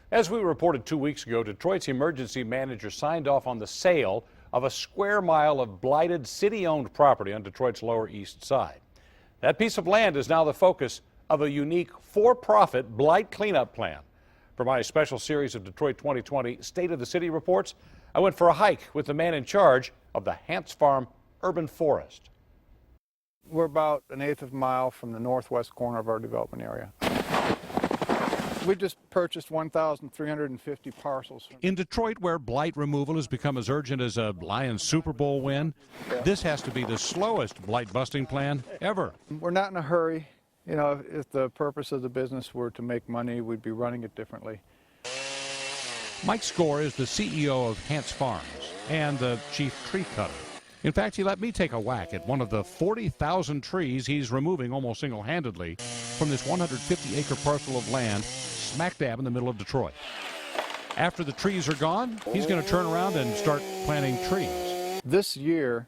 As we reported 2 weeks ago, Detroit's emergency manager signed off on the sale of a square mile of blighted city-owned property on Detroit's Lower East Side. That piece of land is now the focus of a unique for-profit blight cleanup plan. For my special series of Detroit 2020 State of the City reports, I went for a hike with the man in charge of the Hance Farm Urban Forest. We're about an eighth of a mile from the northwest corner of our development area. We just purchased 1,350 parcels. In Detroit, where blight removal has become as urgent as a Lions Super Bowl win, this has to be the slowest blight busting plan ever. We're not in a hurry. You know, if the purpose of the business were to make money, we'd be running it differently. Mike Score is the CEO of Hance Farms and the chief tree cutter. In fact, he let me take a whack at one of the 40,000 trees he's removing almost single-handedly from this 150-acre parcel of land smack dab in the middle of Detroit. After the trees are gone, he's going to turn around and start planting trees. This year,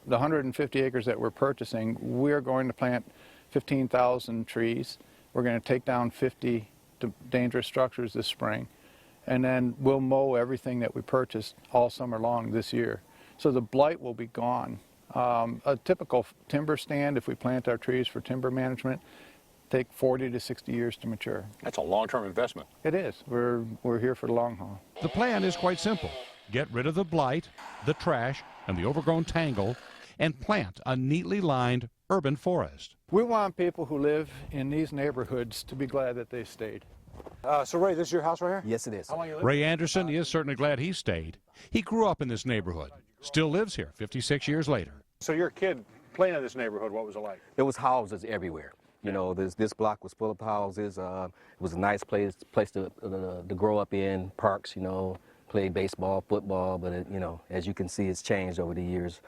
the 150 acres that we're purchasing, we're going to plant 15,000 trees. We're going to take down 50 dangerous structures this spring, and then we'll mow everything that we purchased all summer long this year. So the blight will be gone. A typical timber stand, if we plant our trees for timber management, take 40 to 60 years to mature. That's a long-term investment. It is. We're here for the long haul. The plan is quite simple. Get rid of the blight, the trash, and the overgrown tangle, and plant a neatly lined urban forest. We want people who live in these neighborhoods to be glad that they stayed. So Ray, this is your house right here? Yes, it is. How long you live? Ray Anderson is certainly glad he stayed. He grew up in this neighborhood, still lives here 56 years later. So you're a kid playing in this neighborhood. What was it like? There was houses everywhere. You know, this block was full of houses. It was a nice place to grow up in. Parks, you know, play baseball, football. But it, you know, as you can see, it's changed over the years.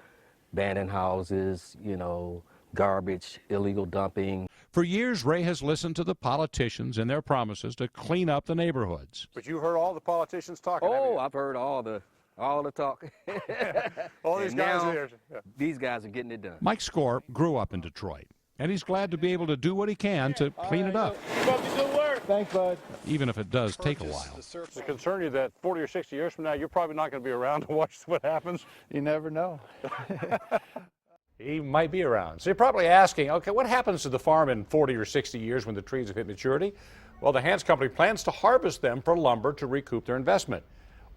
Abandoned houses, you know, garbage, illegal dumping. For years, Ray has listened to the politicians and their promises to clean up the neighborhoods. But you heard all the politicians talking. Oh, I've heard all the talk. All these guys now, here. Yeah. These guys are getting it done. Mike Score grew up in Detroit, and he's glad to be able to do what he can to clean it up, Thanks, bud. even if it does take a while. Does it concern you that 40 or 60 years from now, you're probably not going to be around to watch what happens? You never know. He might be around. So you're probably asking, okay, what happens to the farm in 40 or 60 years when the trees have hit maturity? Well, the Hance Company plans to harvest them for lumber to recoup their investment.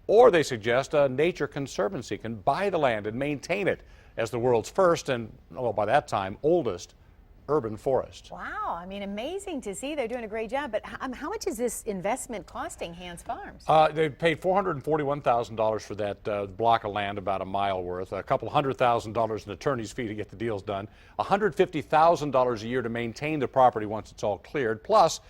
Or they suggest a nature conservancy can buy the land and maintain it as the world's first and, well, by that time, oldest urban forest. Wow, I mean, amazing to see. They're doing a great job. But how much is this investment costing Hance Farms? They paid $441,000 for that block of land, about a mile worth, a couple $100,000 in attorney's fee to get the deals done, $150,000 a year to maintain the property once it's all cleared, plus,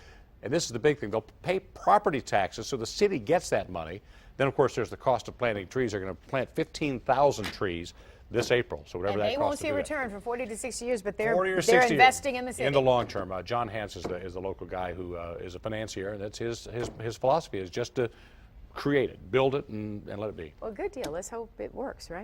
and this is the big thing, they'll pay property taxes so the city gets that money. Then, of course, there's the cost of planting trees. They're going to plant 15,000 trees this April, so whatever that costs. And they won't see a return for 40 to 60 years, but they're investing in the city. In the long term. John Hance is the local guy who is a financier, and that's his philosophy is just to create it, build it, and let it be. Well, good deal. Let's hope it works, right?